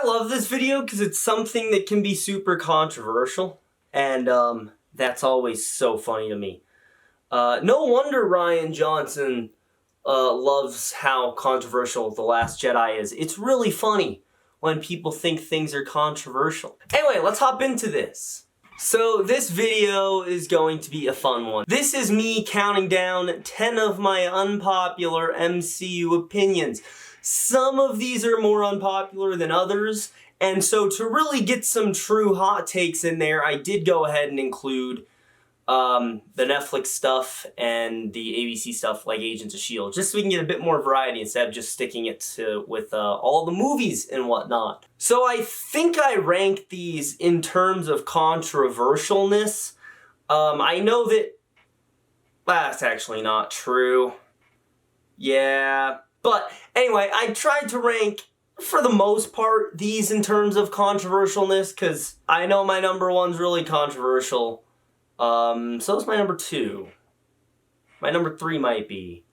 I love this video because it's something that can be super controversial, and that's always so funny to me. No wonder Rian Johnson loves how controversial The Last Jedi is. It's really funny when people think things are controversial. Anyway, let's hop into this. So this video is going to be a fun one. This is me counting down 10 of my unpopular MCU opinions. Some of these are more unpopular than others, and so to really get some true hot takes in there, I did go ahead and include the Netflix stuff and the ABC stuff like Agents of S.H.I.E.L.D. just so we can get a bit more variety instead of just sticking it with all the movies and whatnot. So I think I ranked these in terms of controversialness. I know that that's actually not true. Yeah. But anyway, I tried to rank, for the most part, these in terms of controversialness, because I know my number one's really controversial. So is my number two. My number three might be.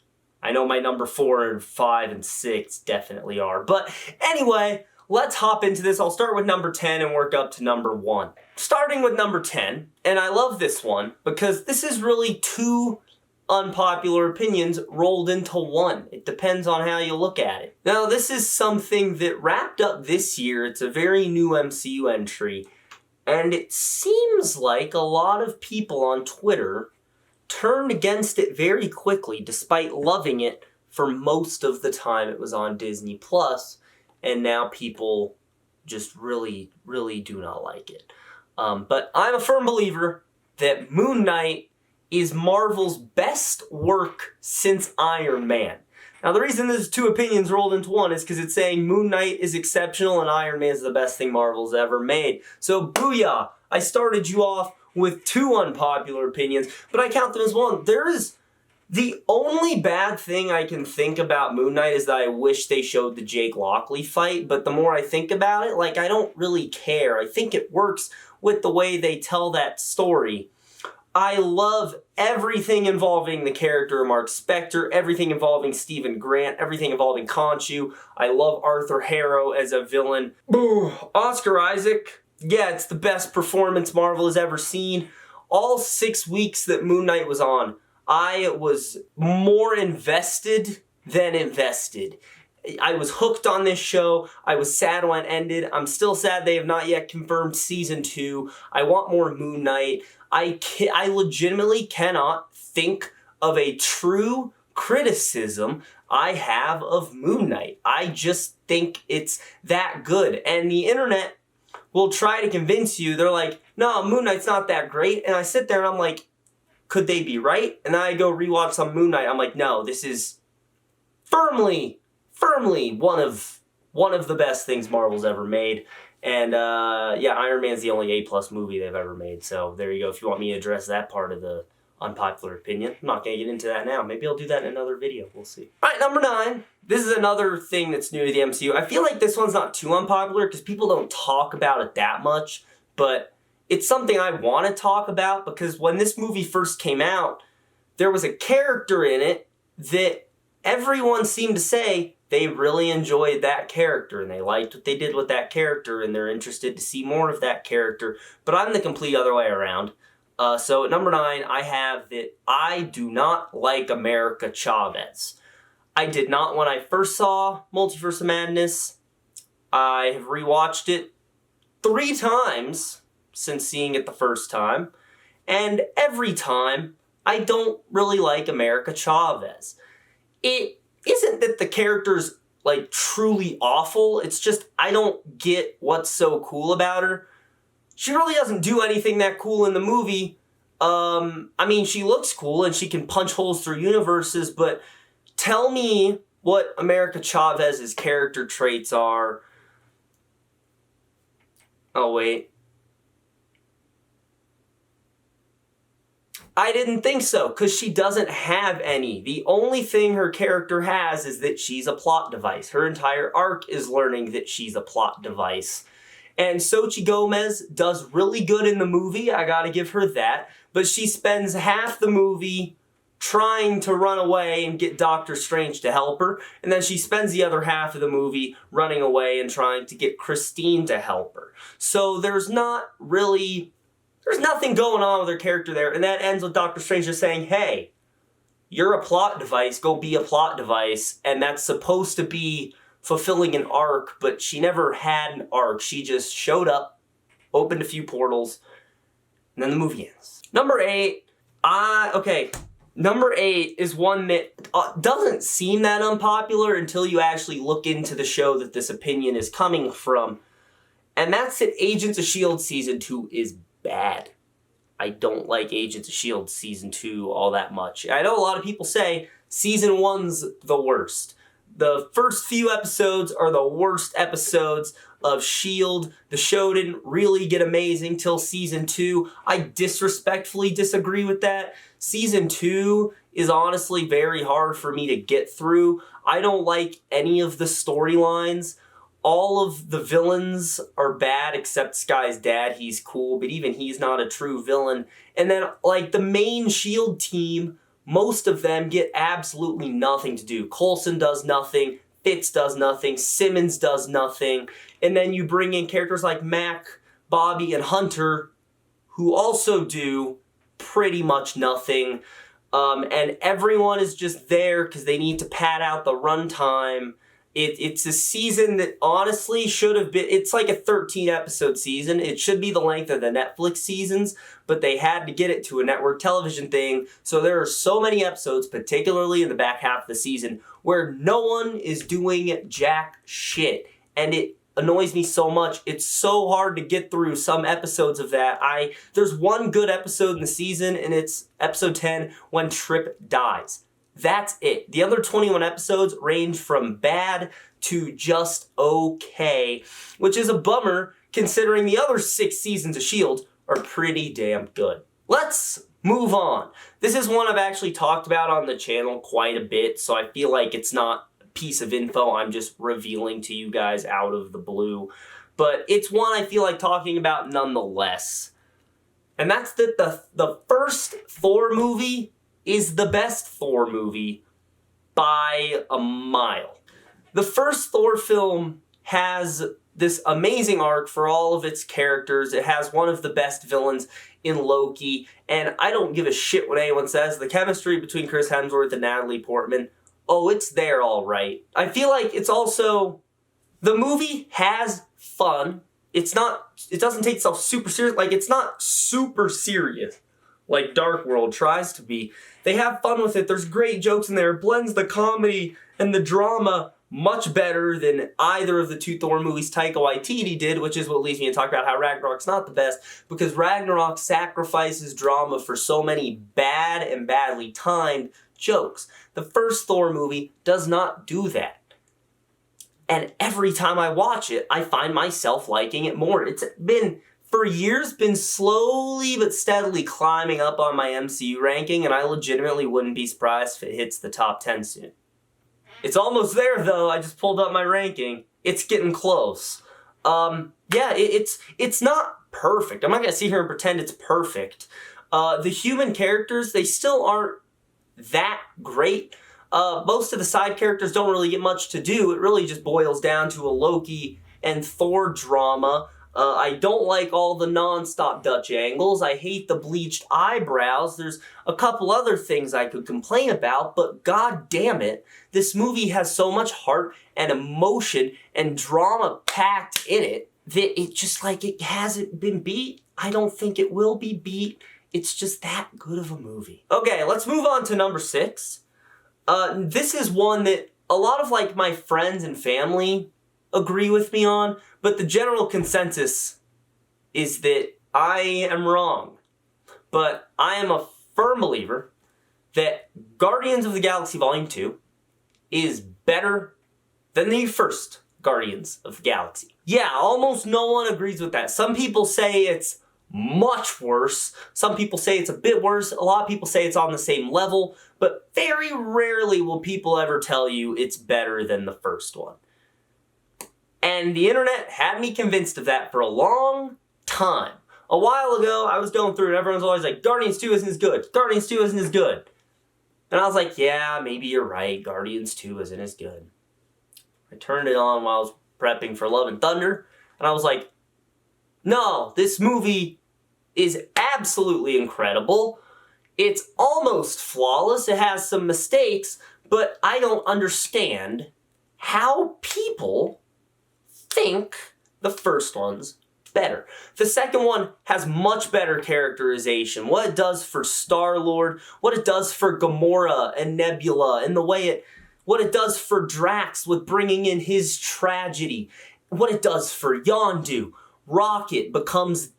I know my number 4 and 5 and 6 definitely are. But anyway, let's hop into this. I'll start with number 10 and work up to number 1. Starting with number 10, and I love this one because this is really two unpopular opinions rolled into one. It depends on how you look at it. Now, this is something that wrapped up this year. It's a very new MCU entry, and it seems like a lot of people on Twitter turned against it very quickly, despite loving it for most of the time it was on Disney+, and now people just really, really do not like it. But I'm a firm believer that Moon Knight is Marvel's best work since Iron Man. Now, the reason there's two opinions rolled into one is because it's saying Moon Knight is exceptional and Iron Man is the best thing Marvel's ever made. So, booyah! I started you off with two unpopular opinions, but I count them as one. The only bad thing I can think about Moon Knight is that I wish they showed the Jake Lockley fight, but the more I think about it, I don't really care. I think it works with the way they tell that story. I love everything involving the character of Mark Spector, everything involving Stephen Grant, everything involving Khonshu. I love Arthur Harrow as a villain. Oscar Isaac, yeah, it's the best performance Marvel has ever seen. All 6 weeks that Moon Knight was on, I was more invested than invested. I was hooked on this show. I was sad when it ended. I'm still sad they have not yet confirmed season 2. I want more Moon Knight. I legitimately cannot think of a true criticism I have of Moon Knight. I just think it's that good. And the internet will try to convince you. They're like, no, Moon Knight's not that great. And I sit there and I'm like, could they be right? And then I go rewatch some Moon Knight. I'm like, no, this is firmly one of the best things Marvel's ever made. And yeah, Iron Man's the only A+ movie they've ever made. So there you go. If you want me to address that part of the unpopular opinion, I'm not going to get into that now. Maybe I'll do that in another video. We'll see. All right, number 9. This is another thing that's new to the MCU. I feel like this one's not too unpopular because people don't talk about it that much, but it's something I want to talk about because when this movie first came out, there was a character in it that everyone seemed to say they really enjoyed that character and they liked what they did with that character and they're interested to see more of that character. But I'm the complete other way around. So at number 9, I have that I do not like America Chavez. I did not when I first saw Multiverse of Madness. I have rewatched it 3 times since seeing it the first time. And every time, I don't really like America Chavez. It isn't that the character's truly awful, it's just I don't get what's so cool about her. She really doesn't do anything that cool in the movie. I mean, she looks cool and she can punch holes through universes, but tell me what America Chavez's character traits are. Oh, wait. I didn't think so, because she doesn't have any. The only thing her character has is that she's a plot device. Her entire arc is learning that she's a plot device. And Xochitl Gomez does really good in the movie, I gotta give her that, but she spends half the movie trying to run away and get Doctor Strange to help her, and then she spends the other half of the movie running away and trying to get Christine to help her. So there's nothing going on with her character there, and that ends with Doctor Strange just saying, hey, you're a plot device, go be a plot device, and that's supposed to be fulfilling an arc, but she never had an arc. She just showed up, opened a few portals, and then the movie ends. Number 8, Number 8 is one that doesn't seem that unpopular until you actually look into the show that this opinion is coming from. And that's that Agents of S.H.I.E.L.D. Season 2 is bad. I don't like Agents of S.H.I.E.L.D. Season 2 all that much. I know a lot of people say Season 1's the worst. The first few episodes are the worst episodes of S.H.I.E.L.D. The show didn't really get amazing till Season 2. I disrespectfully disagree with that. Season 2 is honestly very hard for me to get through. I don't like any of the storylines. All of the villains are bad except Sky's dad. He's cool, but even he's not a true villain. And then, like, the main S.H.I.E.L.D. team, most of them get absolutely nothing to do. Coulson does nothing. Fitz does nothing. Simmons does nothing. And then you bring in characters like Mac, Bobby, and Hunter, who also do pretty much nothing. And everyone is just there because they need to pad out the runtime. It's a season that honestly should have been, it's like a 13-episode season. It should be the length of the Netflix seasons, but they had to get it to a network television thing. So there are so many episodes, particularly in the back half of the season, where no one is doing jack shit. And it annoys me so much. It's so hard to get through some episodes of that. There's one good episode in the season, and it's episode 10, when Trip dies. That's it. The other 21 episodes range from bad to just okay, which is a bummer considering the other 6 seasons of S.H.I.E.L.D. are pretty damn good. Let's move on. This is one I've actually talked about on the channel quite a bit, so I feel like it's not a piece of info I'm just revealing to you guys out of the blue. But it's one I feel like talking about nonetheless. And that's that the first Thor movie is the best Thor movie by a mile. The first Thor film has this amazing arc for all of its characters. It has one of the best villains in Loki, and I don't give a shit what anyone says. The chemistry between Chris Hemsworth and Natalie Portman, oh, it's there all right. I feel like it's also, the movie has fun. It doesn't take itself super serious. Like, it's not super serious like Dark World tries to be. They have fun with it. There's great jokes in there. It blends the comedy and the drama much better than either of the 2 Thor movies Taika Waititi did, which is what leads me to talk about how Ragnarok's not the best, because Ragnarok sacrifices drama for so many bad and badly timed jokes. The first Thor movie does not do that. And every time I watch it, I find myself liking it more. It's been, for years, been slowly but steadily climbing up on my MCU ranking, and I legitimately wouldn't be surprised if it hits the top 10 soon. It's almost there, though. I just pulled up my ranking. It's getting close. Yeah, it's not perfect. I'm not going to sit here and pretend it's perfect. The human characters, they still aren't that great. Most of the side characters don't really get much to do. It really just boils down to a Loki and Thor drama. I don't like all the non-stop Dutch angles. I hate the bleached eyebrows. There's a couple other things I could complain about, but god damn it, this movie has so much heart and emotion and drama packed in it that it just, like, it hasn't been beat. I don't think it will be beat. It's just that good of a movie. Okay, let's move on to number 6. This is one that a lot of, like, my friends and family agree with me on, but the general consensus is that I am wrong. But I am a firm believer that Guardians of the Galaxy Volume 2 is better than the first Guardians of the Galaxy. Yeah, almost no one agrees with that. Some people say it's much worse. Some people say it's a bit worse. A lot of people say it's on the same level, but very rarely will people ever tell you it's better than the first one. And the internet had me convinced of that for a long time. A while ago, I was going through and everyone's always like, Guardians 2 isn't as good. Guardians 2 isn't as good. And I was like, yeah, maybe you're right. Guardians 2 isn't as good. I turned it on while I was prepping for Love and Thunder, and I was like, no, this movie is absolutely incredible. It's almost flawless. It has some mistakes, but I don't understand how people think the first one's better. The second one has much better characterization. What it does for Star-Lord, what it does for Gamora and Nebula, and what it does for Drax with bringing in his tragedy, what it does for Yondu. Rocket becomes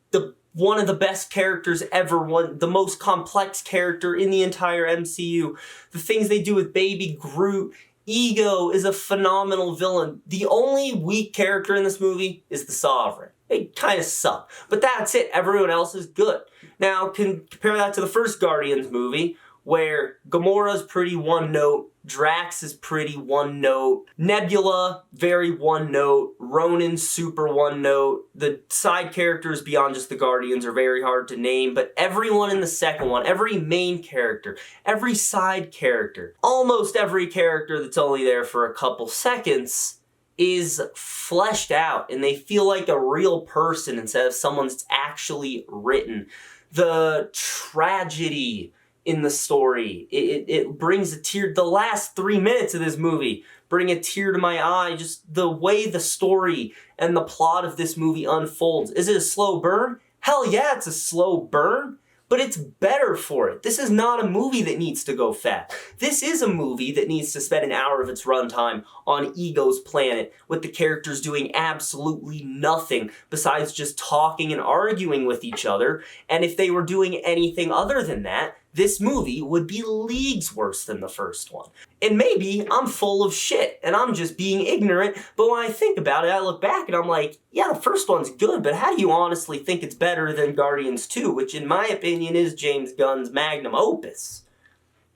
one of the best characters ever, the most complex character in the entire MCU. The things they do with Baby Groot. Ego is a phenomenal villain. The only weak character in this movie is the Sovereign. They kind of suck. But that's it. Everyone else is good. Now, compare that to the first Guardians movie, where Gamora's pretty one-note, Drax is pretty one-note, Nebula, very one-note, Ronan, super one-note. The side characters beyond just the Guardians are very hard to name, but everyone in the second one, every main character, every side character, almost every character that's only there for a couple seconds is fleshed out, and they feel like a real person instead of someone that's actually written. The tragedy in the story, it brings a tear. The last 3 minutes of this movie bring a tear to my eye. Just the way the story and the plot of this movie unfolds. Is it a slow burn? Hell yeah, it's a slow burn, but it's better for it. This is not a movie that needs to go fast. This is a movie that needs to spend an hour of its runtime on Ego's planet with the characters doing absolutely nothing besides just talking and arguing with each other. And if they were doing anything other than that, this movie would be leagues worse than the first one. And maybe I'm full of shit and I'm just being ignorant, but when I think about it, I look back and I'm like, yeah, the first one's good, but how do you honestly think it's better than Guardians 2, which in my opinion is James Gunn's magnum opus?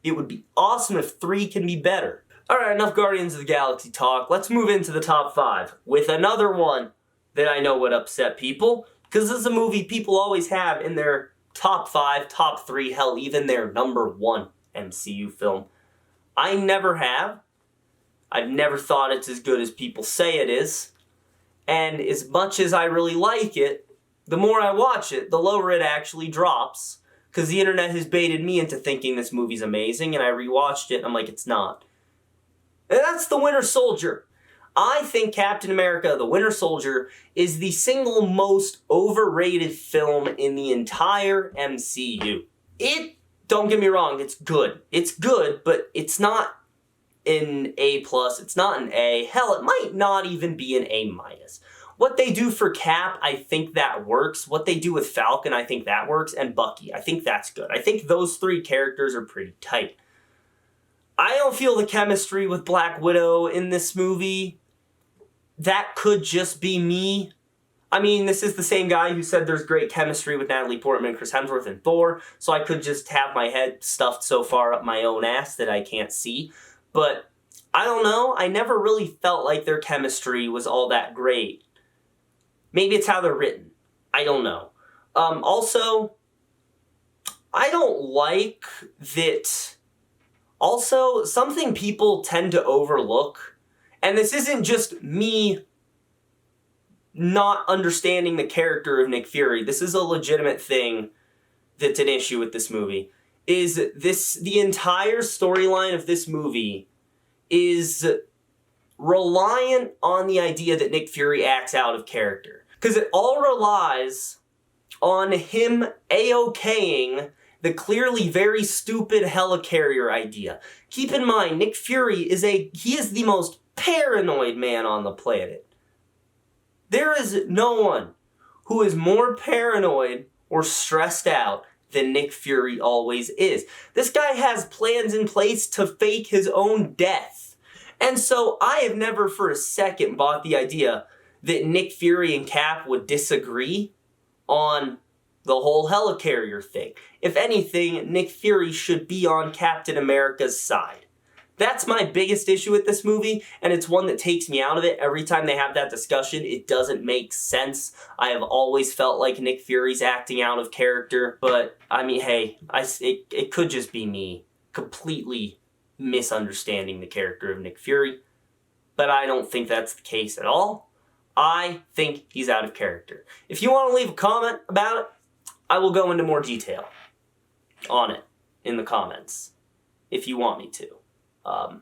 It would be awesome if 3 can be better. Alright, enough Guardians of the Galaxy talk. Let's move into the top 5 with another one that I know would upset people, because this is a movie people always have in their top 5, top 3, hell, even their number 1 MCU film. I never have. I've never thought it's as good as people say it is. And as much as I really like it, the more I watch it, the lower it actually drops. Because the internet has baited me into thinking this movie's amazing, and I rewatched it and I'm like, it's not. And that's The Winter Soldier. I think Captain America, The Winter Soldier, is the single most overrated film in the entire MCU. Don't get me wrong, it's good. It's good, but it's not an A+, it's not an A. Hell, it might not even be an A-. What they do for Cap, I think that works. What they do with Falcon, I think that works. And Bucky, I think that's good. I think those 3 characters are pretty tight. I don't feel the chemistry with Black Widow in this movie. That could just be me. I mean, this is the same guy who said there's great chemistry with Natalie Portman and Chris Hemsworth in Thor, so I could just have my head stuffed so far up my own ass that I can't see. But I don't know, I never really felt like their chemistry was all that great. Maybe it's how they're written. I don't know. Also, I don't like that. Also, something people tend to overlook, and this isn't just me not understanding the character of Nick Fury, this is a legitimate thing that's an issue with this movie, is the entire storyline of this movie is reliant on the idea that Nick Fury acts out of character. Because it all relies on him A-okaying the clearly very stupid helicarrier idea. Keep in mind, Nick Fury is the most paranoid man on the planet. There is no one who is more paranoid or stressed out than Nick Fury always is. This guy has plans in place to fake his own death. And so I have never for a second bought the idea that Nick Fury and Cap would disagree on the whole helicarrier thing. If anything, Nick Fury should be on Captain America's side. That's my biggest issue with this movie, and it's one that takes me out of it. Every time they have that discussion, it doesn't make sense. I have always felt like Nick Fury's acting out of character, but, I mean, hey, it could just be me. completely misunderstanding the character of Nick Fury, but I don't think that's the case at all. I think he's out of character. If you want to leave a comment about it, I will go into more detail on it in the comments, if you want me to. But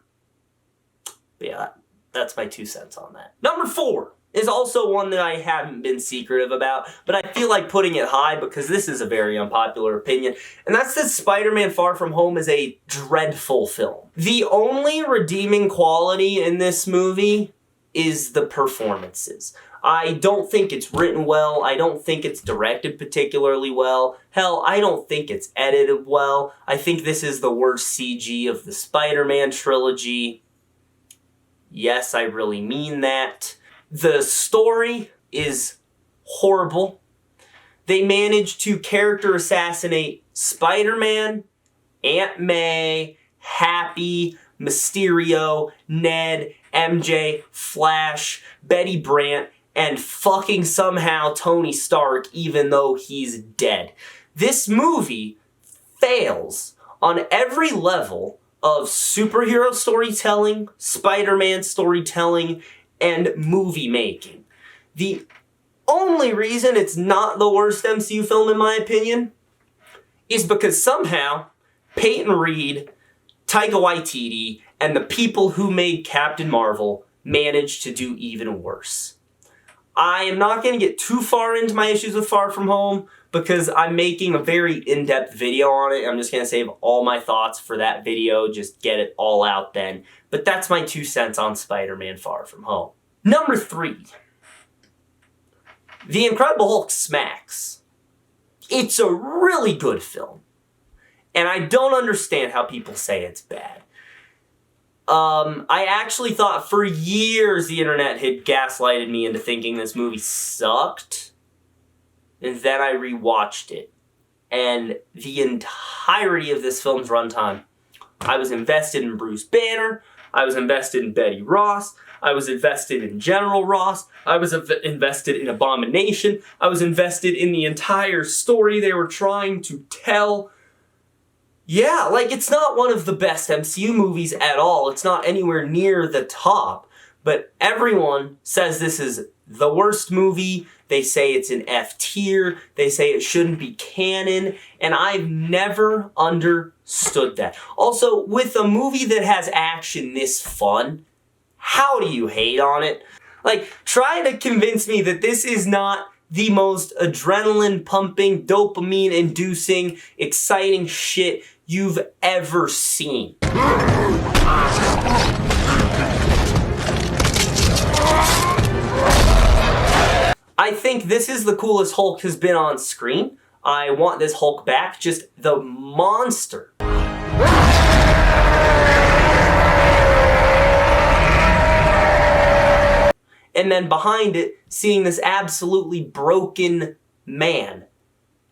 yeah, that's my 2 cents on that. Number 4 is also one that I haven't been secretive about, but I feel like putting it high because this is a very unpopular opinion, and that's that Spider-Man Far From Home is a dreadful film. The only redeeming quality in this movie is the performances. I don't think it's written well. I don't think it's directed particularly well. Hell, I don't think it's edited well. I think this is the worst CG of the Spider-Man trilogy. Yes, I really mean that. The story is horrible. They managed to character assassinate Spider-Man, Aunt May, Happy, Mysterio, Ned, MJ, Flash, Betty Brant, and fucking somehow Tony Stark, even though he's dead. This movie fails on every level of superhero storytelling, Spider-Man storytelling, and movie making. The only reason it's not the worst MCU film, in my opinion, is because somehow Peyton Reed, Taika Waititi, and the people who made Captain Marvel managed to do even worse. I am not going to get too far into my issues with Far From Home because I'm making a very in-depth video on it. I'm just going to save all my thoughts for that video, just get it all out then. But that's my 2 cents on Spider-Man Far From Home. Number 3. The Incredible Hulk smacks. It's a really good film. And I don't understand how people say it's bad. I actually thought for years the internet had gaslighted me into thinking this movie sucked. And then I rewatched it. And the entirety of this film's runtime, I was invested in Bruce Banner, I was invested in Betty Ross, I was invested in General Ross, I was invested in Abomination, I was invested in the entire story they were trying to tell. Yeah, like, it's not one of the best MCU movies at all. It's not anywhere near the top. But everyone says this is the worst movie. They say it's an F tier. They say it shouldn't be canon. And I've never understood that. Also, with a movie that has action this fun, how do you hate on it? Like, try to convince me that this is not the most adrenaline-pumping, dopamine-inducing, exciting shit you've ever seen. I think this is the coolest Hulk has been on screen. I want this Hulk back, just the monster. And then behind it, seeing this absolutely broken man.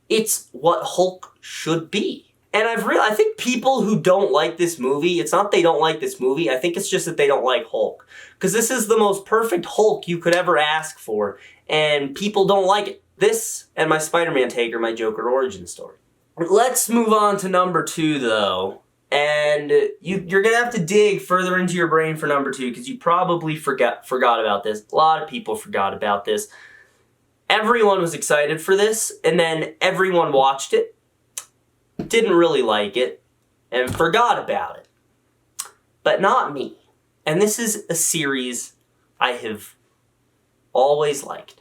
It's what Hulk should be. And I think people who don't like this movie, it's not they don't like this movie, I think it's just that they don't like Hulk. Because this is the most perfect Hulk you could ever ask for, and people don't like it. This and my Spider-Man take are my Joker origin story. Let's move on to number 2, though. And you're going to have to dig further into your brain for number 2, because you probably forgot about this. A lot of people forgot about this. Everyone was excited for this, and then everyone watched it, didn't really like it, and forgot about it. But not me. And this is a series I have always liked.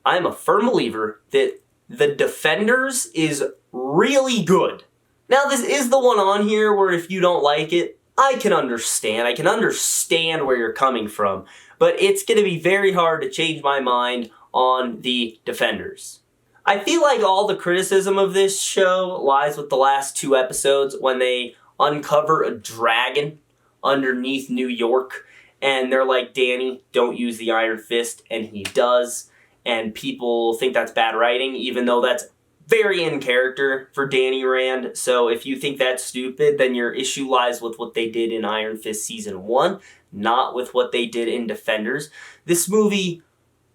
I'm a firm believer that The Defenders is really good. Now, this is the one on here where if you don't like it, I can understand. I can understand where you're coming from. But it's going to be very hard to change my mind on The Defenders. I feel like all the criticism of this show lies with the last 2 episodes when they uncover a dragon underneath New York. And they're like, Danny, don't use the Iron Fist. And he does. And people think that's bad writing, even though that's very in character for Danny Rand. So if you think that's stupid, then your issue lies with what they did in Iron Fist Season 1, not with what they did in Defenders. This movie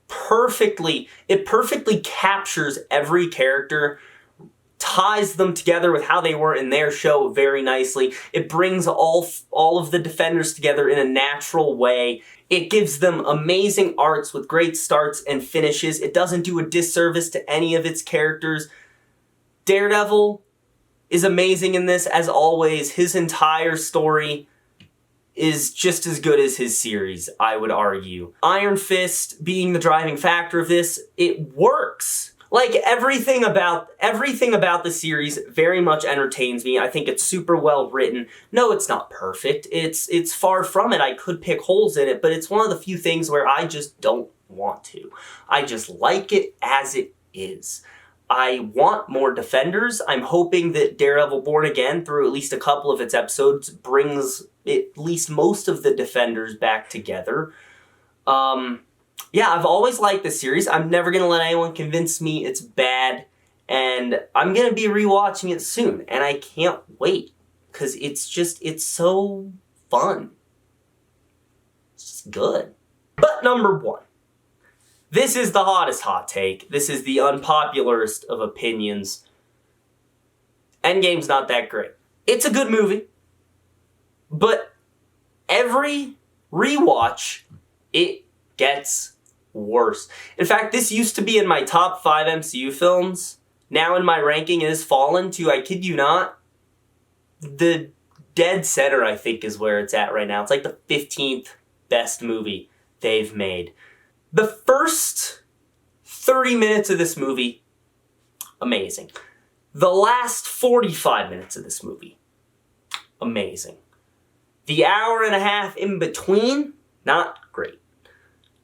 perfectly captures every character ties them together with how they were in their show very nicely. It brings all of the Defenders together in a natural way. It gives them amazing arcs with great starts and finishes. It doesn't do a disservice to any of its characters. Daredevil is amazing in this, as always. His entire story is just as good as his series, I would argue. Iron Fist being the driving factor of this, it works. Like, everything about the series very much entertains me. I think it's super well written. No, it's not perfect. It's far from it. I could pick holes in it, but it's one of the few things where I just don't want to. I just like it as it is. I want more Defenders. I'm hoping that Daredevil Born Again, through at least a couple of its episodes, brings at least most of the Defenders back together. Yeah, I've always liked this series. I'm never going to let anyone convince me it's bad, and I'm going to be rewatching it soon, and I can't wait, because it's so fun. It's just good. But number one. This is the hottest hot take. This is the unpopularist of opinions. Endgame's not that great. It's a good movie, but every rewatch, it gets worse. In fact, this used to be in my top 5 MCU films. Now in my ranking, it has fallen to, I kid you not, the dead center, I think, is where it's at right now. It's like the 15th best movie they've made. The first 30 minutes of this movie, amazing. The last 45 minutes of this movie, amazing. The hour and a half in between, not great.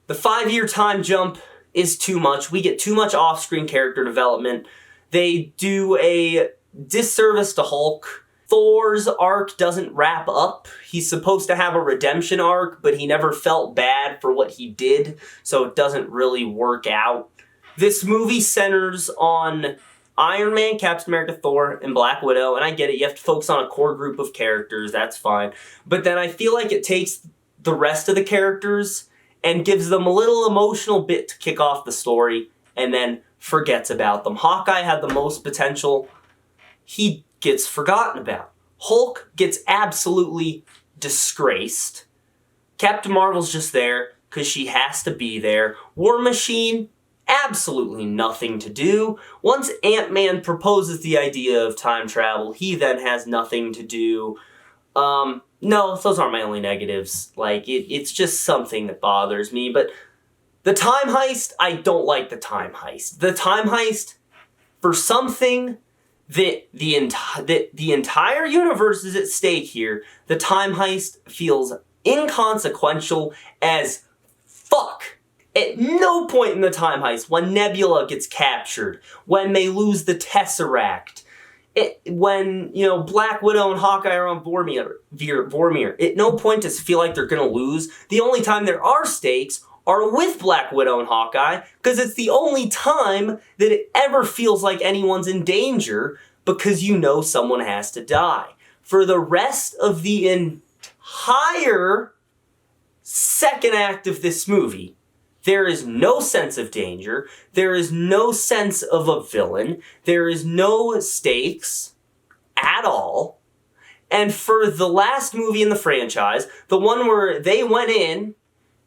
The 5-year time jump is too much. We get too much off-screen character development. They do a disservice to Hulk. Thor's arc doesn't wrap up. He's supposed to have a redemption arc, but he never felt bad for what he did, so it doesn't really work out. This movie centers on Iron Man, Captain America, Thor, and Black Widow, and I get it, you have to focus on a core group of characters, that's fine. But then I feel like it takes the rest of the characters and gives them a little emotional bit to kick off the story, and then forgets about them. Hawkeye had the most potential. He gets forgotten about. Hulk gets absolutely disgraced. Captain Marvel's just there because she has to be there. War Machine, absolutely nothing to do. Once Ant-Man proposes the idea of time travel, he then has nothing to do. No, those aren't my only negatives. Like, it's just something that bothers me. But the time heist, I don't like the time heist. The time heist, for something that the entire universe is at stake here, the time heist feels inconsequential as fuck. At no point in the time heist, when Nebula gets captured, when they lose the Tesseract, when, Black Widow and Hawkeye are on Vormir, at no point does it feel like they're gonna lose. The only time there are stakes are with Black Widow and Hawkeye, because it's the only time that it ever feels like anyone's in danger, because someone has to die. For the rest of the entire second act of this movie, there is no sense of danger, there is no sense of a villain, there is no stakes at all, and for the last movie in the franchise, the one where they went in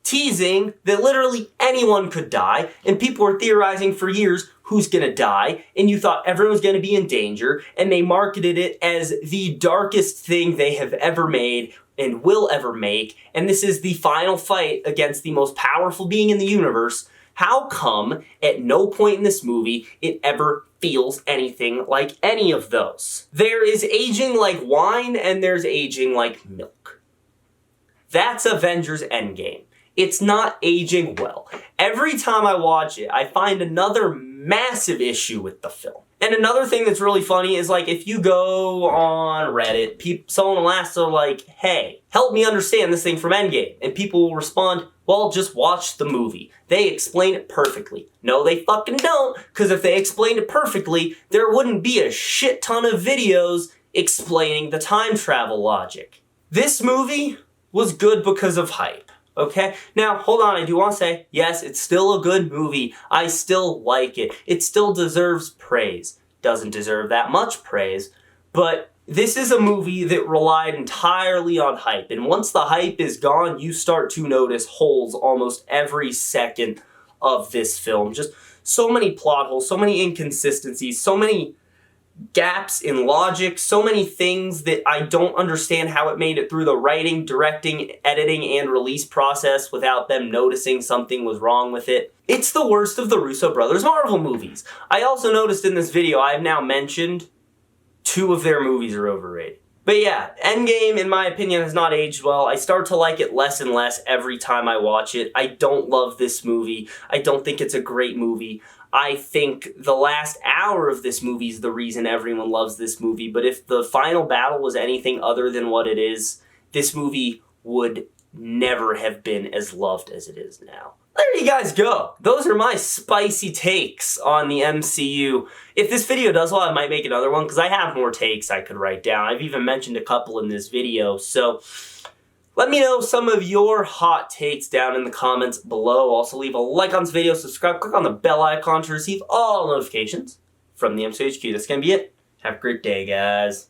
teasing that literally anyone could die, and people were theorizing for years who's gonna die, and you thought everyone was gonna be in danger, and they marketed it as the darkest thing they have ever made and will ever make, and this is the final fight against the most powerful being in the universe. How come at no point in this movie it ever feels anything like any of those? There is aging like wine, and there's aging like milk. That's Avengers Endgame. It's not aging well. Every time I watch it, I find another massive issue with the film. And another thing that's really funny is, like, if you go on Reddit, someone will ask, hey, help me understand this thing from Endgame. And people will respond, well, just watch the movie. They explain it perfectly. No, they fucking don't, because if they explained it perfectly, there wouldn't be a shit ton of videos explaining the time travel logic. This movie was good because of hype. Okay? Now, hold on, I do want to say, yes, it's still a good movie. I still like it. It still deserves praise. doesn't deserve that much praise, but this is a movie that relied entirely on hype, and once the hype is gone, you start to notice holes almost every second of this film. Just so many plot holes, so many inconsistencies, so many gaps in logic, so many things that I don't understand how it made it through the writing, directing, editing, and release process without them noticing something was wrong with it. It's the worst of the Russo brothers Marvel movies. I also noticed in this video I've now mentioned 2 of their movies are overrated. But yeah, Endgame, in my opinion, has not aged well. I start to like it less and less every time I watch it. I don't love this movie. I don't think it's a great movie. I think the last hour of this movie is the reason everyone loves this movie. But if the final battle was anything other than what it is, this movie would never have been as loved as it is now. There you guys go. Those are my spicy takes on the MCU. If this video does well, I might make another one because I have more takes I could write down. I've even mentioned a couple in this video. So let me know some of your hot takes down in the comments below. Also leave a like on this video, subscribe, click on the bell icon to receive all notifications from the MCU HQ. That's going to be it. Have a great day, guys.